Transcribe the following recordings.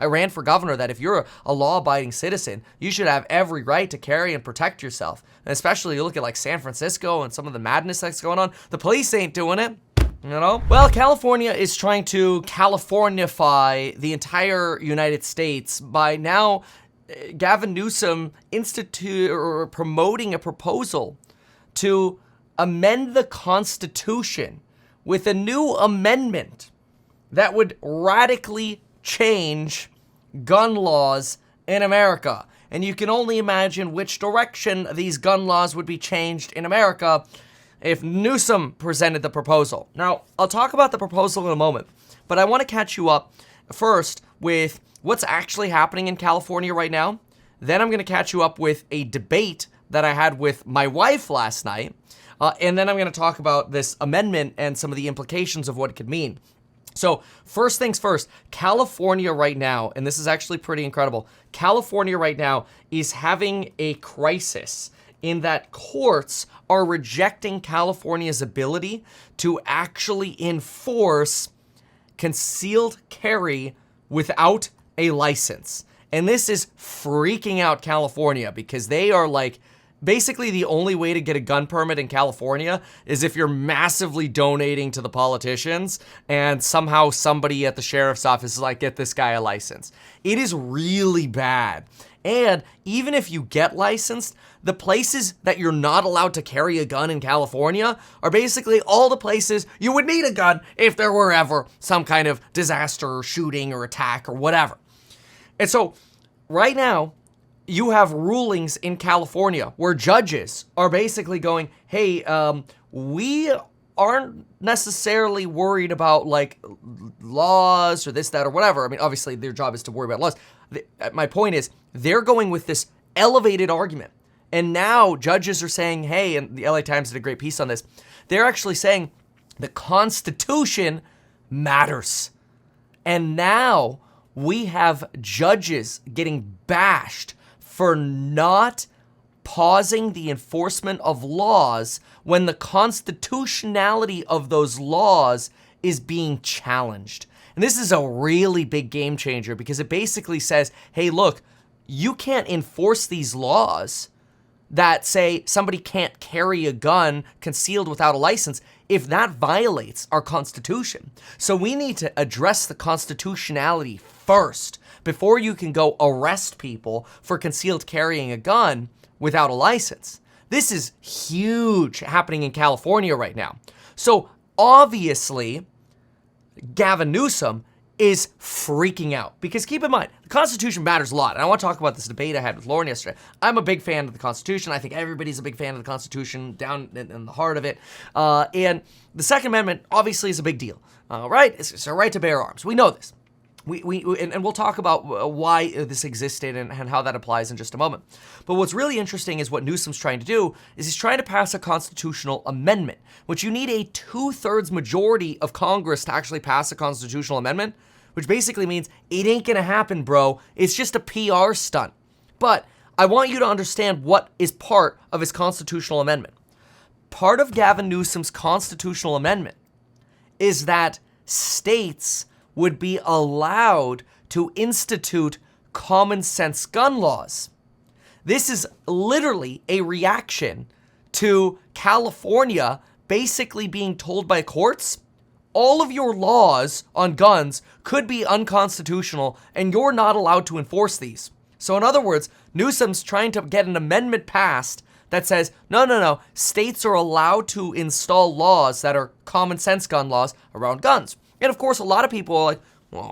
I ran for governor that if you're a law-abiding citizen, you should have every right to carry and protect yourself. And especially you look at like San Francisco and some of the madness that's going on. The police ain't doing it. You know? Well, California is trying to Californify the entire United States by now Gavin Newsom promoting a proposal to amend the Constitution with a new amendment that would radically change gun laws in America. And you can only imagine which direction these gun laws would be changed in America if Newsom presented the proposal. Now, I'll talk about the proposal in a moment, but I want to catch you up first with what's actually happening in California right now. Then I'm going to catch you up with a debate that I had with my wife last night. And then I'm going to talk about this amendment and some of the implications of what it could mean. So first things first, California right now, and this is actually pretty incredible, California right now is having a crisis in that courts are rejecting California's ability to actually enforce concealed carry without a license. And this is freaking out California because they are like, basically the only way to get a gun permit in California is if you're massively donating to the politicians and somehow somebody at the sheriff's office is like, get this guy a license. It is really bad. And even if you get licensed, the places that you're not allowed to carry a gun in California are basically all the places you would need a gun if there were ever some kind of disaster or shooting or attack or whatever. And so right now, you have rulings in California where judges are basically going, hey, we aren't necessarily worried about like laws or this, that, or whatever. I mean, obviously their job is to worry about laws. My point is they're going with this elevated argument. And now judges are saying, hey, and the LA Times did a great piece on this. They're actually saying the Constitution matters. And now we have judges getting bashed for not pausing the enforcement of laws when the constitutionality of those laws is being challenged. And this is a really big game changer because it basically says, hey, look, you can't enforce these laws that say somebody can't carry a gun concealed without a license if that violates our Constitution. So we need to address the constitutionality first before you can go arrest people for concealed carrying a gun without a license. This is huge happening in California right now. So obviously, Gavin Newsom is freaking out because keep in mind, the Constitution matters a lot. And I want to talk about this debate I had with Lauren yesterday. I'm a big fan of the Constitution. I think everybody's a big fan of the Constitution down in the heart of it. And the Second Amendment obviously is a big deal, right? It's a right to bear arms. We know this. And we'll talk about why this existed and how that applies in just a moment. But what's really interesting is what Newsom's trying to do is he's trying to pass a constitutional amendment, which you need a 2/3 majority of Congress to actually pass a constitutional amendment, which basically means it ain't gonna happen, bro. It's just a PR stunt. But I want you to understand what is part of his constitutional amendment. Part of Gavin Newsom's constitutional amendment is that states would be allowed to institute common sense gun laws. This is literally a reaction to California basically being told by courts, all of your laws on guns could be unconstitutional and you're not allowed to enforce these. So in other words, Newsom's trying to get an amendment passed that says, no, states are allowed to install laws that are common sense gun laws around guns. And of course, a lot of people are like, well,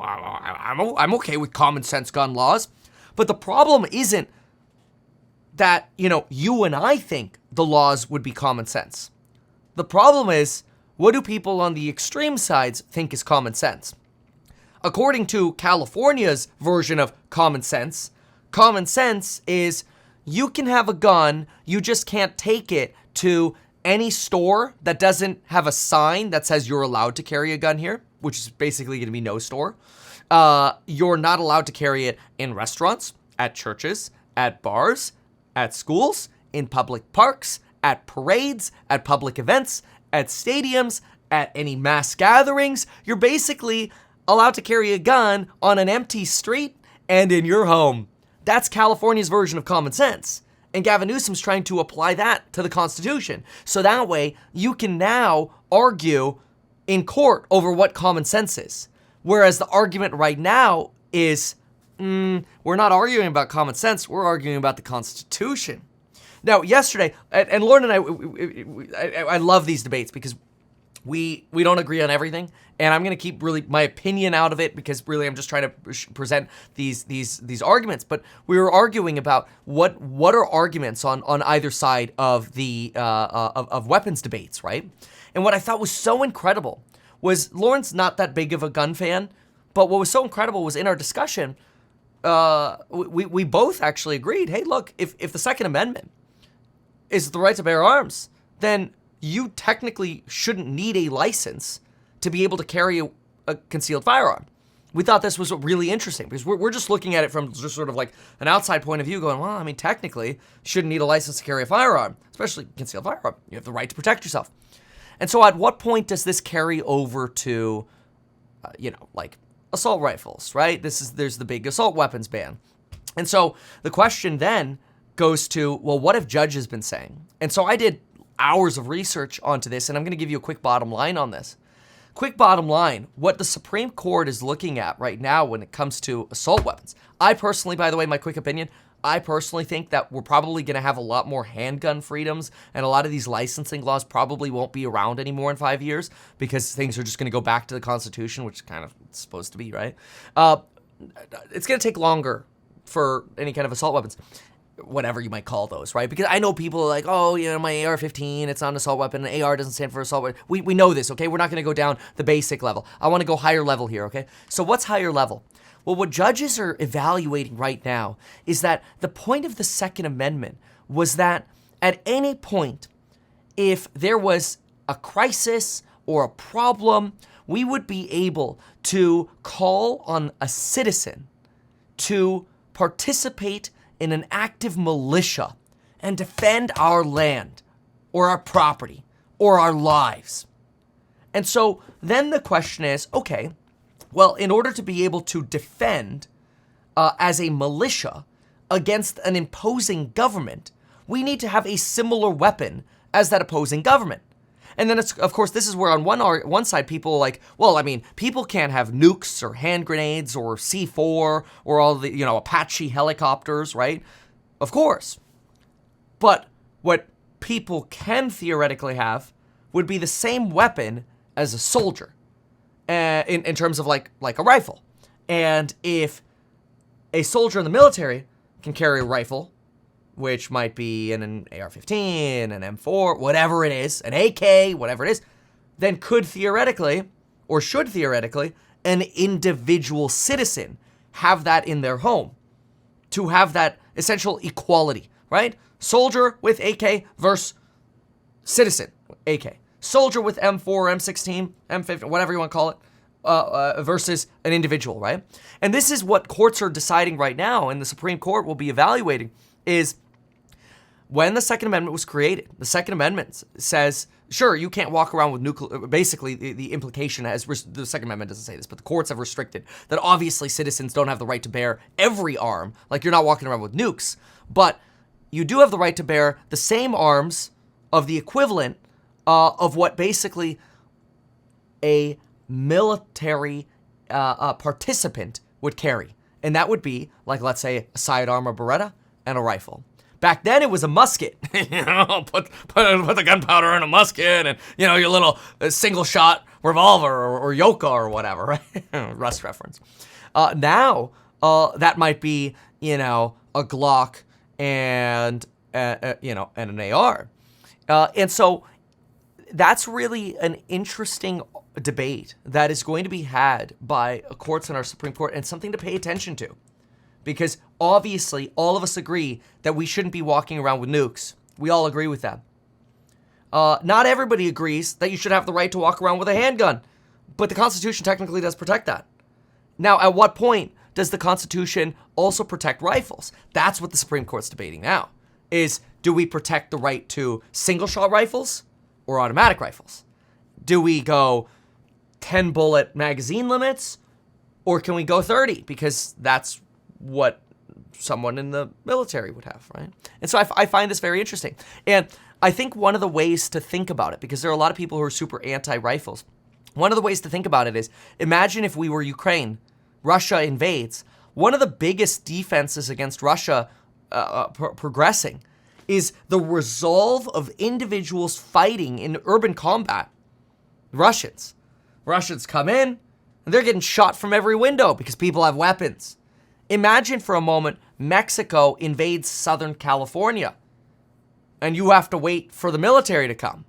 I'm okay with common sense gun laws. But the problem isn't that, you and I think the laws would be common sense. The problem is, what do people on the extreme sides think is common sense? According to California's version of common sense is you can have a gun, you just can't take it to any store that doesn't have a sign that says you're allowed to carry a gun here, which is basically going to be no store. You're not allowed to carry it in restaurants, at churches, at bars, at schools, in public parks, at parades, at public events, at stadiums, at any mass gatherings. You're basically allowed to carry a gun on an empty street and in your home. That's California's version of common sense. And Gavin Newsom's trying to apply that to the Constitution. So that way, you can now argue in court over what common sense is. Whereas the argument right now is, we're not arguing about common sense, we're arguing about the Constitution. Now, yesterday, and Lauren and I love these debates because we don't agree on everything, and I'm going to keep really my opinion out of it because really I'm just trying to present these arguments. But we were arguing about what are arguments on either side of the of weapons debates, right? And what I thought was so incredible was Lauren's not that big of a gun fan, but what was so incredible was in our discussion, we both actually agreed, hey, look, if the Second Amendment is the right to bear arms, then you technically shouldn't need a license to be able to carry a concealed firearm. We thought this was really interesting because we're just looking at it from just sort of like an outside point of view going, well, I mean, technically, you shouldn't need a license to carry a firearm, especially concealed firearm. You have the right to protect yourself. And so at what point does this carry over to, like assault rifles, right? There's the big assault weapons ban. And so the question then goes to, well, what have judges been saying? And so I did hours of research onto this, and I'm going to give you a quick bottom line on this. Quick bottom line, what the Supreme Court is looking at right now when it comes to assault weapons. I personally, by the way, my quick opinion, I personally think that we're probably going to have a lot more handgun freedoms, and a lot of these licensing laws probably won't be around anymore in 5 years because things are just going to go back to the Constitution, which kind of it's supposed to be, right? It's going to take longer for any kind of assault weapons, whatever you might call those, right? Because I know people are like, oh, my AR-15, it's not an assault weapon. An AR doesn't stand for assault weapon. We know this, okay? We're not going to go down the basic level. I want to go higher level here, okay? So what's higher level? Well, what judges are evaluating right now is that the point of the Second Amendment was that at any point, if there was a crisis or a problem, we would be able to call on a citizen to participate in an active militia and defend our land or our property or our lives. And so then the question is, okay, well, in order to be able to defend as a militia against an imposing government, we need to have a similar weapon as that opposing government. And then, of course, this is where on one side people are like, well, I mean, people can't have nukes or hand grenades or C4 or all the, Apache helicopters, right? Of course. But what people can theoretically have would be the same weapon as a soldier in terms of like a rifle. And if a soldier in the military can carry a rifle, which might be an AR-15, an M4, whatever it is, an AK, whatever it is, then could theoretically, or should theoretically, an individual citizen have that in their home to have that essential equality, right? Soldier with AK versus citizen AK. Soldier with M4, M16, M15, whatever you want to call it, versus an individual, right? And this is what courts are deciding right now, and the Supreme Court will be evaluating, is when the Second Amendment was created, the Second Amendment says, sure, you can't walk around with nuclear, basically the implication as, the Second Amendment doesn't say this, but the courts have restricted that obviously citizens don't have the right to bear every arm, like you're not walking around with nukes, but you do have the right to bear the same arms of the equivalent of what basically a military participant would carry. And that would be, like, let's say, a sidearm or Beretta and a rifle. Back then, it was a musket. Put the gunpowder in a musket and, your little single-shot revolver or Yoka or whatever, right? Rust reference. Now, that might be, a Glock and, and an AR. And so that's really an interesting debate that is going to be had by courts in our Supreme Court and something to pay attention to. Because obviously, all of us agree that we shouldn't be walking around with nukes. We all agree with that. Not everybody agrees that you should have the right to walk around with a handgun. But the Constitution technically does protect that. Now, at what point does the Constitution also protect rifles? That's what the Supreme Court's debating now. Is, do we protect the right to single-shot rifles or automatic rifles? Do we go 10-bullet magazine limits? Or can we go 30? Because that's what someone in the military would have, right? And so I find this very interesting. And I think one of the ways to think about it, because there are a lot of people who are super anti-rifles, one of the ways to think about it is, imagine if we were Ukraine, Russia invades. One of the biggest defenses against Russia progressing is the resolve of individuals fighting in urban combat. Russians come in, and they're getting shot from every window because people have weapons. Imagine for a moment Mexico invades Southern California, and you have to wait for the military to come.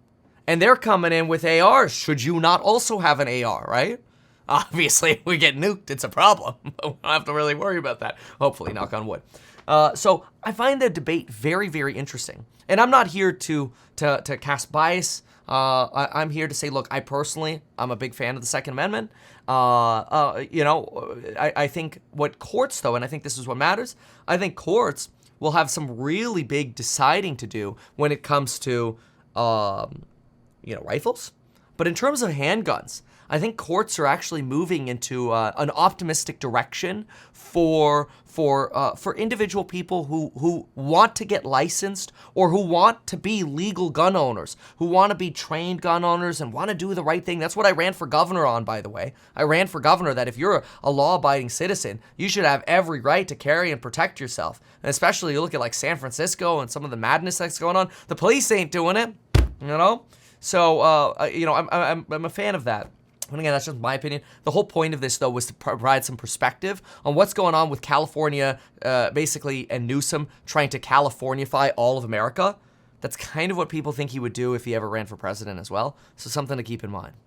And they're coming in with ARs. Should you not also have an AR, right? Obviously, if we get nuked, it's a problem. We don't have to really worry about that. Hopefully, knock on wood. So I find the debate very, very interesting. And I'm not here to cast bias. I'm here to say, look, I'm a big fan of the Second Amendment. I think what courts, though, and I think this is what matters, I think courts will have some really big deciding to do when it comes to, rifles. But in terms of handguns, I think courts are actually moving into an optimistic direction for individual people who want to get licensed or who want to be legal gun owners, who want to be trained gun owners and want to do the right thing. That's what I ran for governor on, by the way. I ran for governor that if you're a law-abiding citizen, you should have every right to carry and protect yourself. And especially you look at like San Francisco and some of the madness that's going on. The police ain't doing it, So, I'm a fan of that. And again, that's just my opinion. The whole point of this, though, was to provide some perspective on what's going on with California, basically, and Newsom trying to Californify all of America. That's kind of what people think he would do if he ever ran for president as well. So something to keep in mind.